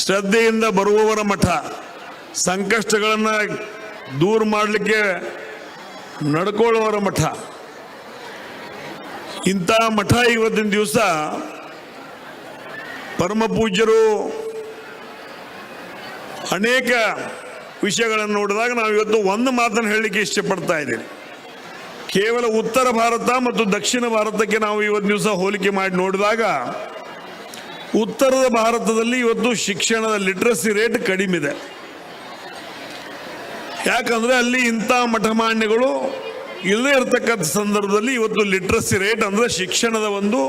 ಶ್ರದ್ಧೆಯಿಂದ ಬರುವವರ ಮಠ, ಸಂಕಷ್ಟಗಳನ್ನು ದೂರ ಮಾಡಲಿಕ್ಕೆ ನಡ್ಕೊಳ್ಳುವವರ ಮಠ. ಇಂಥ ಮಠ ಇವತ್ತಿನ ದಿವಸ ಪರಮ ಪೂಜ್ಯರು ಅನೇಕ ವಿಷಯಗಳನ್ನು ನೋಡಿದಾಗ ನಾವು ಇವತ್ತು ಒಂದು ಮಾತನ್ನು ಹೇಳಲಿಕ್ಕೆ ಇಷ್ಟಪಡ್ತಾ ಇದ್ದೀವಿ. ಕೇವಲ ಉತ್ತರ ಭಾರತ ಮತ್ತು ದಕ್ಷಿಣ ಭಾರತಕ್ಕೆ ನಾವು ಇವತ್ತು ದಿವಸ ಹೋಲಿಕೆ ಮಾಡಿ ನೋಡಿದಾಗ ಉತ್ತರದ ಭಾರತದಲ್ಲಿ ಇವತ್ತು ಶಿಕ್ಷಣದ ಲಿಟ್ರಸಿ ರೇಟ್ ಕಡಿಮೆ ಇದೆ. ಯಾಕಂದ್ರೆ ಅಲ್ಲಿ ಇಂಥ ಮಠಮಾನ್ಯಗಳು ಇಲ್ಲದೇ ಇರತಕ್ಕಂಥ ಸಂದರ್ಭದಲ್ಲಿ ಇವತ್ತು ಲಿಟ್ರಸಿ ರೇಟ್ ಅಂದರೆ ಶಿಕ್ಷಣದ ಒಂದು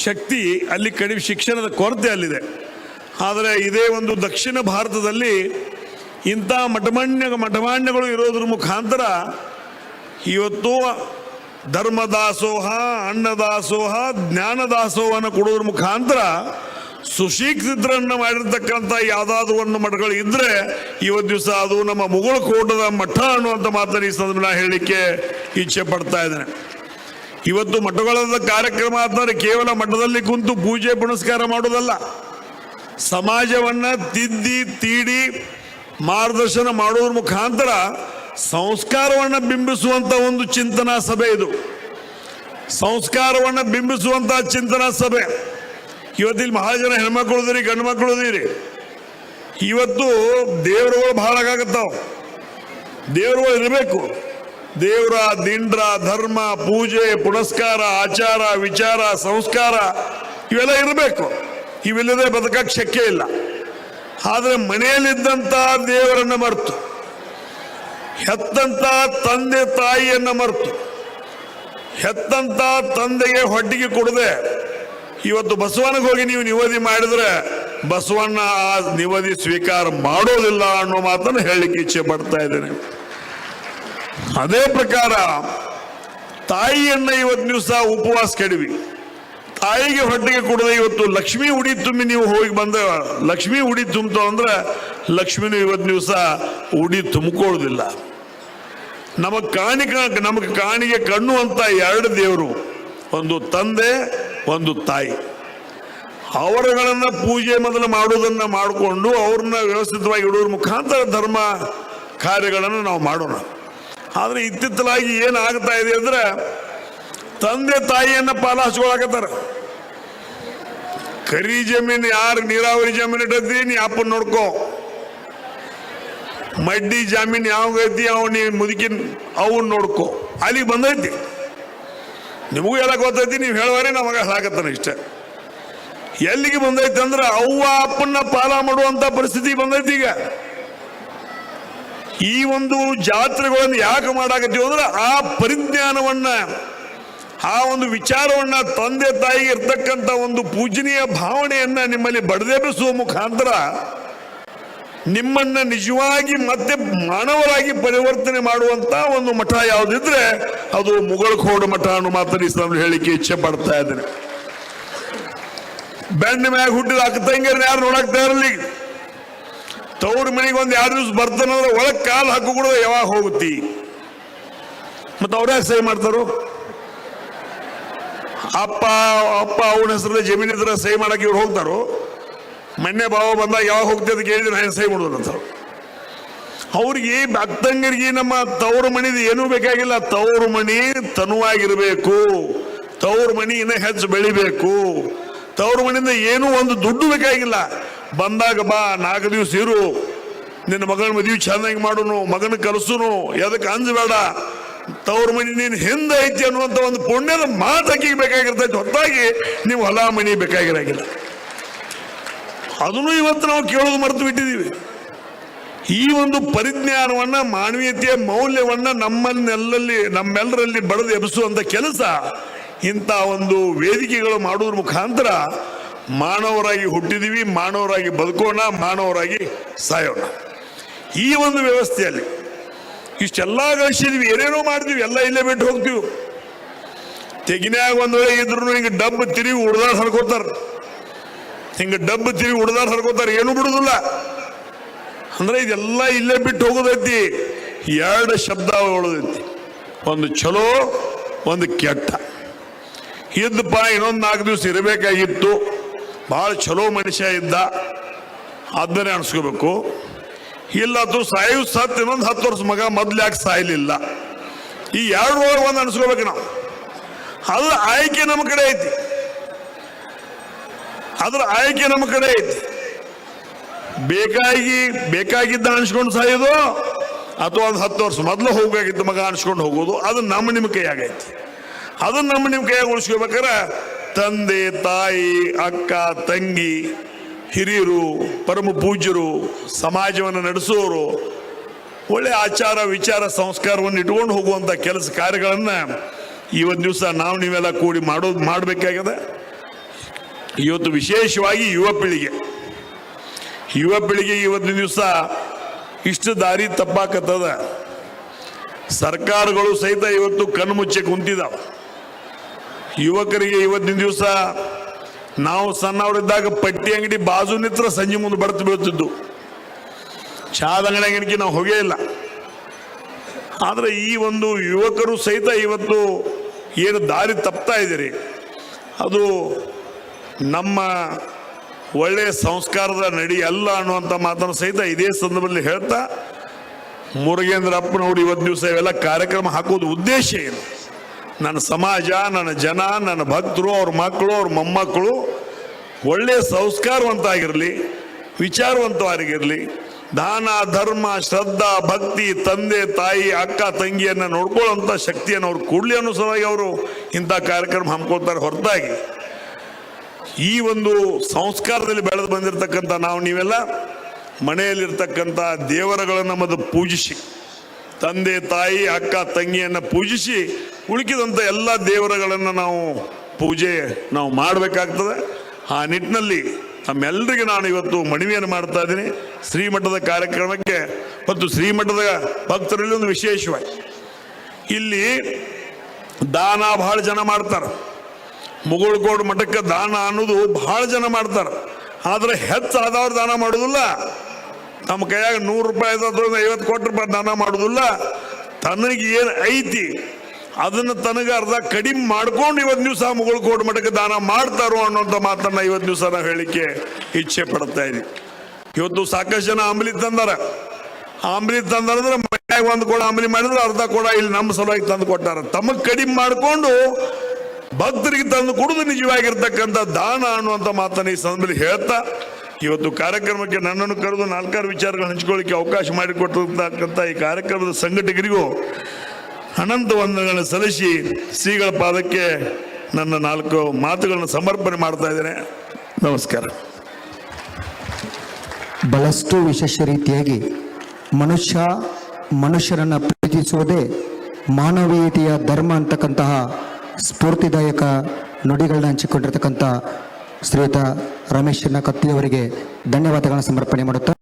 ಶಕ್ತಿ ಅಲ್ಲಿ ಕಡಿಮೆ, ಶಿಕ್ಷಣದ ಕೊರತೆ ಅಲ್ಲಿದೆ. ಆದರೆ ಇದೇ ಒಂದು ದಕ್ಷಿಣ ಭಾರತದಲ್ಲಿ ಇಂಥ ಮಠಮಾನ್ಯಗಳು ಇರೋದ್ರ ಮುಖಾಂತರ ಇವತ್ತು ಧರ್ಮದಾಸೋಹ, ಅನ್ನದಾಸೋಹ, ಜ್ಞಾನದಾಸೋಹನ ಕೊಡೋದ್ರ ಮುಖಾಂತರ ಸುಶಿಕ್ಷಿತರನ್ನು ಮಾಡಿರ್ತಕ್ಕಂಥ ಯಾವುದಾದ್ರೂ ಒಂದು ಮಠಗಳು ಇದ್ರೆ ಇವತ್ತು ದಿವಸ ಅದು ನಮ್ಮ ಮುಗಳಕೋಟದ ಮಠ ಅನ್ನುವಂಥ ಮಾತನ್ನು ಈ ಸಂದರ್ಭ ಹೇಳಲಿಕ್ಕೆ ಇಚ್ಛೆ ಪಡ್ತಾ ಇದ್ದೇನೆ. ಇವತ್ತು ಮಠಗಳ ಕಾರ್ಯಕ್ರಮ ಅಂತಂದ್ರೆ ಕೇವಲ ಮಠದಲ್ಲಿ ಕುಂತು ಪೂಜೆ ಪುನಸ್ಕಾರ ಮಾಡೋದಲ್ಲ, ಸಮಾಜವನ್ನ ತಿದ್ದಿ ತೀಡಿ ಮಾರ್ಗದರ್ಶನ ಮಾಡೋದ್ರ ಮುಖಾಂತರ ಸಂಸ್ಕಾರವನ್ನು ಬಿಂಬಿಸುವಂತ ಒಂದು ಚಿಂತನಾ ಸಭೆ ಇದು. ಸಂಸ್ಕಾರವನ್ನು ಬಿಂಬಿಸುವಂತಹ ಚಿಂತನಾ ಸಭೆ. ಇವತ್ತಿಲ್ಲಿ ಬಹಳ ಜನ ಹೆಣ್ಮಕ್ಳು ಇದೀರಿ, ಗಂಡು ಮಕ್ಕಳು ಇದೀರಿ. ಇವತ್ತು ದೇವರುಗಳು ಬಹಳ ಆಗತ್ತಾವ. ದೇವರುಗಳು ಇರಬೇಕು. ದೇವರ ದಿಂಡ್ರ ಧರ್ಮ ಪೂಜೆ ಪುನಸ್ಕಾರ ಆಚಾರ ವಿಚಾರ ಸಂಸ್ಕಾರ ಇವೆಲ್ಲ ಇರಬೇಕು. ಇವಿಲ್ಲದೆ ಬದುಕಕ್ಕೆ ಶಕ್ಯ ಇಲ್ಲ. ಆದರೆ ಮನೆಯಲ್ಲಿದ್ದಂಥ ದೇವರನ್ನ ಮರೆತು, ಹೆತ್ತಂತ ತಂದೆ ತಾಯಿಯನ್ನ ಮರೆತು, ಹೆತ್ತಂತ ತಂದೆಗೆ ಹೊಟ್ಟಿಗೆ ಕೊಡದೆ ಇವತ್ತು ಬಸವನಿಗೆ ಹೋಗಿ ನೀವು ನಿವದಿ ಮಾಡಿದ್ರೆ ಬಸವಣ್ಣ ಆ ನಿವದಿ ಸ್ವೀಕಾರ ಮಾಡೋದಿಲ್ಲ ಅನ್ನೋ ಮಾತನ್ನು ಹೇಳಲಿಕ್ಕೆ ಇಚ್ಛೆ ಪಡ್ತಾ ಇದ್ದೇನೆ. ಅದೇ ಪ್ರಕಾರ ತಾಯಿಯನ್ನ ಇವತ್ತು ದಿವಸ ಉಪವಾಸ ಕೆಡವಿ ತಾಯಿಗೆ ಹೊಟ್ಟೆಗೆ ಕೊಡದೆ ಇವತ್ತು ಲಕ್ಷ್ಮೀ ಉಡಿ ತುಂಬಿ ನೀವು ಹೋಗಿ ಬಂದ ಲಕ್ಷ್ಮೀ ಉಡಿ ತುಂಬ್ತಾವ ಅಂದ್ರೆ ಲಕ್ಷ್ಮಿನೂ ಇವತ್ತು ದಿವಸ ಉಡಿ ತುಂಬಿಕೊಳ್ಳೋದಿಲ್ಲ. ನಮಗೆ ಕಾಣಿಗೆ ಕಣ್ಣು ಅಂತ ಎರಡು ದೇವರು, ಒಂದು ತಂದೆ ಒಂದು ತಾಯಿ. ಅವರುಗಳನ್ನ ಪೂಜೆ ಮೊದಲು ಮಾಡುವುದನ್ನ ಮಾಡಿಕೊಂಡು ಅವ್ರನ್ನ ವ್ಯವಸ್ಥಿತವಾಗಿ ಇಡೋದ್ರ ಮುಖಾಂತರ ಧರ್ಮ ಕಾರ್ಯಗಳನ್ನು ನಾವು ಮಾಡೋಣ. ಆದರೆ ಇತ್ತಿತ್ತಲಾಗಿ ಏನಾಗ್ತಾ ಇದೆ ಅಂದ್ರೆ ತಂದೆ ತಾಯಿಯನ್ನ ಪಾಲ ಹಚ್ಕೊಳಕತ್ತಾರ. ಕರಿ ಜಮೀನು ಯಾರು ನೀರಾವರಿ ಜಮೀನು ಇಟ್ಟತಿ ನೀ ಅಪ್ಪನ ನೋಡ್ಕೋ, ಮಡ್ಡಿ ಜಮೀನು ಯಾವ ಐತಿ ನೀ ಮುದುಕಿನ ಅವನ್ ನೋಡ್ಕೋ. ಅಲ್ಲಿಗೆ ಬಂದೈತಿ. ನಿಮಗೂ ಎಲ್ಲ ಗೊತ್ತೈತಿ, ನೀವು ಹೇಳುವರೆ ನಮಗ ಹೇಳಕತ್ತಾನ ಇಷ್ಟ. ಎಲ್ಲಿಗೆ ಬಂದೈತಿ ಅಂದ್ರೆ ಅವ್ವ ಅಪ್ಪನ್ನ ಪಾಲ ಮಾಡುವಂತ ಪರಿಸ್ಥಿತಿ ಬಂದೈತಿ. ಈಗ ಈ ಒಂದು ಜಾತ್ರೆಗಳನ್ನು ಯಾಕೆ ಮಾಡಾಕತ್ತೀವಿ ಅಂದ್ರೆ ಆ ಪರಿಜ್ಞಾನವನ್ನ, ಆ ಒಂದು ವಿಚಾರವನ್ನ, ತಂದೆ ತಾಯಿಗೆ ಇರ್ತಕ್ಕಂಥ ಒಂದು ಪೂಜನೀಯ ಭಾವನೆಯನ್ನ ನಿಮ್ಮಲ್ಲಿ ಬಡದೆಬ್ಬಿಸುವ ಮುಖಾಂತರ ನಿಮ್ಮನ್ನ ನಿಜವಾಗಿ ಮತ್ತೆ ಮಾನವರಾಗಿ ಪರಿವರ್ತನೆ ಮಾಡುವಂತ ಒಂದು ಮಠ ಯಾವುದಿದ್ರೆ ಅದು ಮುಗಳಖೋಡ ಮಠ ಅನ್ನೋ ಮಾತನ್ನು ಹೇಳಿಕೆ ಇಚ್ಛೆ ಪಡ್ತಾ ಇದ್ದೇನೆ. ಬೆಣ್ಣ ಮ್ಯಾಗ ಹುಟ್ಟಿದ ಅಕ್ಕ ತಂಗಿಯರನ್ನ ಯಾರು ನೋಡಾಕ್ತಾ ಇರಲಿ. ತವ್ರ ಮನೆಗೆ ಒಂದು 2 ದಿವಸ ಬರ್ತಾನಂದ್ರೆ ಒಳಗ್ ಕಾಲು ಹಾಕು ಕೂಡ ಯಾವಾಗ ಹೋಗುತ್ತಿ? ಮತ್ತೆ ಅವ್ರ ಸಹಿ ಮಾಡ್ತಾರೋ? ಅಪ್ಪ ಅವನ ಹೆಸರಲ್ಲಿ ಜಮೀನ್ ಇದ್ರೆ ಸಹಿ ಮಾಡಕ್ಕೆ ಇವ್ರು ಹೋಗ್ತಾರೋ? ಮೊನ್ನೆ ಭಾವ ಬಂದಾಗ ಯಾವಾಗ ಹೋಗ್ತಿ ಅಂತ ಕೇಳಿದ್ರೆ ನಾನು ಸಹಿ ಮಾಡೋದಂತ. ಅವ್ರಿಗೆ ಅಕ್ಕಂಗರಿಗೆ ನಮ್ಮ ತವ್ರ ಮಣಿದು ಏನೂ ಬೇಕಾಗಿಲ್ಲ. ತವ್ರ ಮಣಿ ತನುವಾಗಿರ್ಬೇಕು, ತವ್ರ ಮಣಿ ಇನ್ನ ಹೆಚ್ಚು ಬೆಳಿಬೇಕು, ತವ್ರ ಮಣಿಯಿಂದ ಏನೂ ಒಂದು ದುಡ್ಡು ಬೇಕಾಗಿಲ್ಲ. ಬಂದಾಗ ಬಾ 4 ದಿವಸ ಇರು, ನಿನ್ನ ಮಗನ ಮದುವೆ ಚೆನ್ನಾಗಿ ಮಾಡೋನು, ಮಗನ ಕಲಿಸುನು, ಎದಕ್ಕೆ ಅಂಜಬೇಡ, ತವ್ರ ಮಣಿ ನೀನು ಹಿಂದೆ ಐತಿ ಅನ್ನುವಂಥ ಒಂದು ಪುಣ್ಯದ ಮಾತಾಕಿಗೆ ಬೇಕಾಗಿರ್ತೈತೆ ಹೊತ್ತಾಗಿ ನೀವು ಹೊಲ ಮಣಿ ಬೇಕಾಗಿರಾಗಿಲ್ಲ. ಅದನ್ನು ಇವತ್ತು ನಾವು ಕೇಳೋದು ಮರೆತು ಬಿಟ್ಟಿದ್ದೀವಿ. ಈ ಒಂದು ಪರಿಜ್ಞಾನವನ್ನ, ಮಾನವೀಯತೆಯ ಮೌಲ್ಯವನ್ನ ನಮ್ಮೆಲ್ಲರಲ್ಲಿ ಬಡದು ಎಬ್ಬಿಸುವಂತ ಕೆಲಸ ಇಂಥ ಒಂದು ವೇದಿಕೆಗಳು ಮಾಡುವುದ್ರ ಮುಖಾಂತರ ಮಾನವರಾಗಿ ಹುಟ್ಟಿದೀವಿ, ಮಾನವರಾಗಿ ಬದುಕೋಣ, ಮಾನವರಾಗಿ ಸಾಯೋಣ. ಈ ಒಂದು ವ್ಯವಸ್ಥೆಯಲ್ಲಿ ಇಷ್ಟೆಲ್ಲ ಗಳಿಸಿದ್ವಿ, ಏನೇನೋ ಮಾಡಿದ್ವಿ, ಎಲ್ಲ ಇಲ್ಲೇ ಬಿಟ್ಟು ಹೋಗ್ತೀವಿ. ತೆಗಿನ್ಯಾಗ ಒಂದ್ ವೇಳೆ ಇದ್ರು ಹಿಂಗೆ ಡಬ್ಬ ತಿರುಗಿ ಉಡ್ದಾಡ್ ಹರ್ಕೋತಾರ, ಹಿಂಗೆ ಡಬ್ಬ ತಿರುಗಿ ಉಡ್ದಾಡ್ ಹರ್ಕೋತಾರ, ಏನು ಬಿಡುದಿಲ್ಲ. ಅಂದ್ರೆ ಇದೆಲ್ಲ ಇಲ್ಲೇ ಬಿಟ್ಟು ಹೋಗೋದೈತಿ. 2 ಶಬ್ದ ಹೇಳೋದೈತಿ, ಒಂದು ಚಲೋ ಒಂದು ಕೆಟ್ಟ. ಇದ್ದಪ್ಪ ಇನ್ನೊಂದು 4 ದಿವಸ ಇರಬೇಕಾಗಿತ್ತು, ಬಹಳ ಚಲೋ ಮನುಷ್ಯ ಇದ್ದ, ಆದ್ಮೇಲೆ ಅನ್ಸ್ಕೋಬೇಕು. ಇಲ್ಲ ಅದು ಸಾಯು ಸತ್ ಇನ್ನೊಂದು 10 ವರ್ಷ ಮಗ ಮೊದ್ಲು ಯಾಕೆ ಸಾಯಲಿಲ್ಲ, ಈ 2 ಒಳಗೆ ಒಂದು ಅನ್ಸ್ಕೋಬೇಕು ನಾವು. ಅದ್ರ ಆಯ್ಕೆ ನಮ್ಮ ಕಡೆ ಐತಿ, ಅದ್ರ ಆಯ್ಕೆ ನಮ್ಮ ಕಡೆ ಐತಿ. ಬೇಕಾಗಿದ್ದ ಅನ್ಸ್ಕೊಂಡು ಸಾಯೋದು ಅಥವಾ ಒಂದು 10 ವರ್ಷ ಮೊದಲು ಹೋಗಾಗಿದ್ದ ಮಗ ಅನ್ಸ್ಕೊಂಡು ಹೋಗೋದು, ಅದು ನಿಮ್ಮ ಕೈಯಾಗೈತಿ. ಅದನ್ನ ನಿಮ್ಮ ಕೈಯಾಗ ಉಳಿಸ್ಕೋಬೇಕಾರೆ ತಂದೆ ತಾಯಿ ಅಕ್ಕ ತಂಗಿ ಹಿರಿಯರು ಪರಮ ಪೂಜ್ಯರು ಸಮಾಜವನ್ನು ನಡೆಸೋರು ಒಳ್ಳೆ ಆಚಾರ ವಿಚಾರ ಸಂಸ್ಕಾರವನ್ನು ಇಟ್ಕೊಂಡು ಹೋಗುವಂಥ ಕೆಲಸ ಕಾರ್ಯಗಳನ್ನು ಇವತ್ತು ದಿವಸ ನೀವೆಲ್ಲ ಕೂಡಿ ಮಾಡಬೇಕಾಗಿದೆ. ಇವತ್ತು ವಿಶೇಷವಾಗಿ ಯುವ ಪೀಳಿಗೆ ಇವತ್ತಿನ ದಿವಸ ಇಷ್ಟು ದಾರಿ ತಪ್ಪಾಕತ್ತದ. ಸರ್ಕಾರಗಳು ಸಹಿತ ಇವತ್ತು ಕಣ್ಣು ಮುಚ್ಚೆ ಕುಂತಿದ್ದಾವೆ. ಯುವಕರಿಗೆ ಇವತ್ತಿನ ದಿವಸ ನಾವು ಸಣ್ಣವರಿದ್ದಾಗ ಪಟ್ಟಿ ಅಂಗಡಿ ಬಾಜು ನಿತ್ರ ಸಂಜೆ ಮುಂದೆ ಬಡ್ತು ಬೀಳ್ತಿದ್ದು, ಚಾದ ಅಂಗಡಿಗೆ ನಾವು ಹೋಗೇ ಇಲ್ಲ. ಆದರೆ ಈ ಒಂದು ಯುವಕರು ಸಹಿತ ಇವತ್ತು ಏನು ದಾರಿ ತಪ್ತಾ ಇದ್ದೀರಿ, ಅದು ನಮ್ಮ ಒಳ್ಳೆಯ ಸಂಸ್ಕಾರದ ನಡಿ ಅಲ್ಲ ಅನ್ನುವಂಥ ಮಾತನ್ನು ಸಹಿತ ಇದೇ ಸಂದರ್ಭದಲ್ಲಿ ಹೇಳ್ತಾ, ಮುರುಗೇಂದ್ರ ಅಪ್ಪನವರು ಇವತ್ತು ದಿವಸ ಇವೆಲ್ಲ ಕಾರ್ಯಕ್ರಮ ಹಾಕೋದು ಉದ್ದೇಶ ಏನು, ನನ್ನ ಸಮಾಜ, ನನ್ನ ಜನ, ನನ್ನ ಭಕ್ತರು, ಅವ್ರ ಮಕ್ಕಳು, ಅವ್ರ ಮೊಮ್ಮಕ್ಕಳು ಒಳ್ಳೆಯ ಸಂಸ್ಕಾರವಂತಾಗಿರಲಿ, ವಿಚಾರವಂತವಾಗಿರಲಿ, ದಾನ ಧರ್ಮ ಶ್ರದ್ಧಾ ಭಕ್ತಿ ತಂದೆ ತಾಯಿ ಅಕ್ಕ ತಂಗಿಯನ್ನು ನೋಡ್ಕೊಳ್ಳೋಂಥ ಶಕ್ತಿಯನ್ನು ಅವ್ರು ಕೂಡಲೇ ಅನ್ನೋ ಸಲುವಾಗಿ ಅವರು ಇಂಥ ಕಾರ್ಯಕ್ರಮ ಹಮ್ಮಿಕೊಳ್ತಾರೆ. ಹೊರತಾಗಿ ಈ ಒಂದು ಸಂಸ್ಕಾರದಲ್ಲಿ ಬೆಳೆದು ಬಂದಿರತಕ್ಕಂಥ ನೀವೆಲ್ಲ ಮನೆಯಲ್ಲಿರ್ತಕ್ಕಂಥ ದೇವರುಗಳನ್ನು ಮೊದಲು ಪೂಜಿಸಿ, ತಂದೆ ತಾಯಿ ಅಕ್ಕ ತಂಗಿಯನ್ನು ಪೂಜಿಸಿ, ಉಳಿಕಿದಂಥ ಎಲ್ಲ ದೇವರುಗಳನ್ನು ನಾವು ಮಾಡಬೇಕಾಗ್ತದೆ. ಆ ನಿಟ್ಟಿನಲ್ಲಿ ನಮ್ಮೆಲ್ಲರಿಗೆ ನಾನು ಇವತ್ತು ಮನವಿಯನ್ನು ಮಾಡ್ತಾ ಇದ್ದೀನಿ. ಶ್ರೀಮಠದ ಕಾರ್ಯಕ್ರಮಕ್ಕೆ ಮತ್ತು ಶ್ರೀಮಠದ ಭಕ್ತರಲ್ಲಿ ಒಂದು ವಿಶೇಷವಾಗಿ ಇಲ್ಲಿ ದಾನ ಬಹಳ ಜನ ಮಾಡ್ತಾರೆ. ಮುಗುಳ್ಕೋಡು ಮಠಕ್ಕೆ ದಾನ ಅನ್ನೋದು ಬಹಳ ಜನ ಮಾಡ್ತಾರೆ. ಆದರೆ ಹೆಚ್ಚಾದವ್ರು ದಾನ ಮಾಡೋದಿಲ್ಲ. ನಮ್ಮ ಕೈಯಾಗ 100 ರೂಪಾಯಿ 50 ಕೋಟಿ ರೂಪಾಯಿ ದಾನ ಮಾಡೋದಿಲ್ಲ. ತನಗೆ ಏನು ಐತಿ ಅದನ್ನು ತನಗೆ ಅರ್ಧ ಕಡಿಮೆ ಮಾಡ್ಕೊಂಡು ಇವತ್ತು ದಿವಸ ಮುಗುಳ್ಕೋಡು ಮಠಕ್ಕೆ ದಾನ ಮಾಡ್ತಾರೋ ಅನ್ನೋಂಥ ಮಾತನ್ನ ಇವತ್ತು ದಿವಸ ನಾವು ಹೇಳಿಕೆ ಇಚ್ಛೆ ಪಡ್ತಾ ಇದ್ದೀವಿ. ಇವತ್ತು ಸಾಕಷ್ಟು ಜನ ಅಂಬಲಿ ತಂದಾರಂದ್ರೆ ಮನ್ಯಾಗ 1 ಕೊಡ ಅಂಬಲಿ ಮಾಡಿದ್ರೆ ಅರ್ಧ ಕೊಡ ಇಲ್ಲಿ ನಮ್ಮ ಸಲುವಾಗಿ ತಂದು ಕೊಟ್ಟಾರ. ತಮಗೆ ಕಡಿಮೆ ಮಾಡಿಕೊಂಡು ಭಕ್ತರಿಗೆ ತಂದು ಕೊಡುದು ನಿಜವಾಗಿರ್ತಕ್ಕಂಥ ದಾನ ಅನ್ನುವಂಥ ಮಾತನ್ನು ಈ ಸಂದರ್ಭದಲ್ಲಿ ಹೇಳ್ತಾ, ಇವತ್ತು ಕಾರ್ಯಕ್ರಮಕ್ಕೆ ನನ್ನನ್ನು ಕರೆದು 4 ವಿಚಾರಗಳು ಹಂಚಿಕೊಳ್ಳಿಕ್ಕೆ ಅವಕಾಶ ಮಾಡಿಕೊಟ್ಟಿರ್ತಕ್ಕಂಥ ಈ ಕಾರ್ಯಕ್ರಮದ ಸಂಘಟಕರಿಗೂ ಅನಂತ ವಂದನೆಗಳನ್ನು ಸಲ್ಲಿಸಿ ಶ್ರೀಗಳ ಪಾದಕ್ಕೆ ನನ್ನ 4 ಮಾತುಗಳನ್ನು ಸಮರ್ಪಣೆ ಮಾಡ್ತಾ ಇದ್ದೇನೆ. ನಮಸ್ಕಾರ. ಬಹಳಷ್ಟು ವಿಶೇಷ ರೀತಿಯಾಗಿ ಮನುಷ್ಯರನ್ನು ಪ್ರೀತಿಸುವುದೇ ಮಾನವೀಯತೆಯ ಧರ್ಮ ಅಂತಕ್ಕಂತಹ ಸ್ಫೂರ್ತಿದಾಯಕ ನುಡಿಗಳನ್ನ ಹಂಚಿಕೊಂಡಿರ್ತಕ್ಕಂಥ ಶ್ರೀಯುತ ರಮೇಶ್ ಕತ್ತಿಯವರಿಗೆ ಧನ್ಯವಾದಗಳನ್ನು ಸಮರ್ಪಣೆ ಮಾಡುತ್ತಾ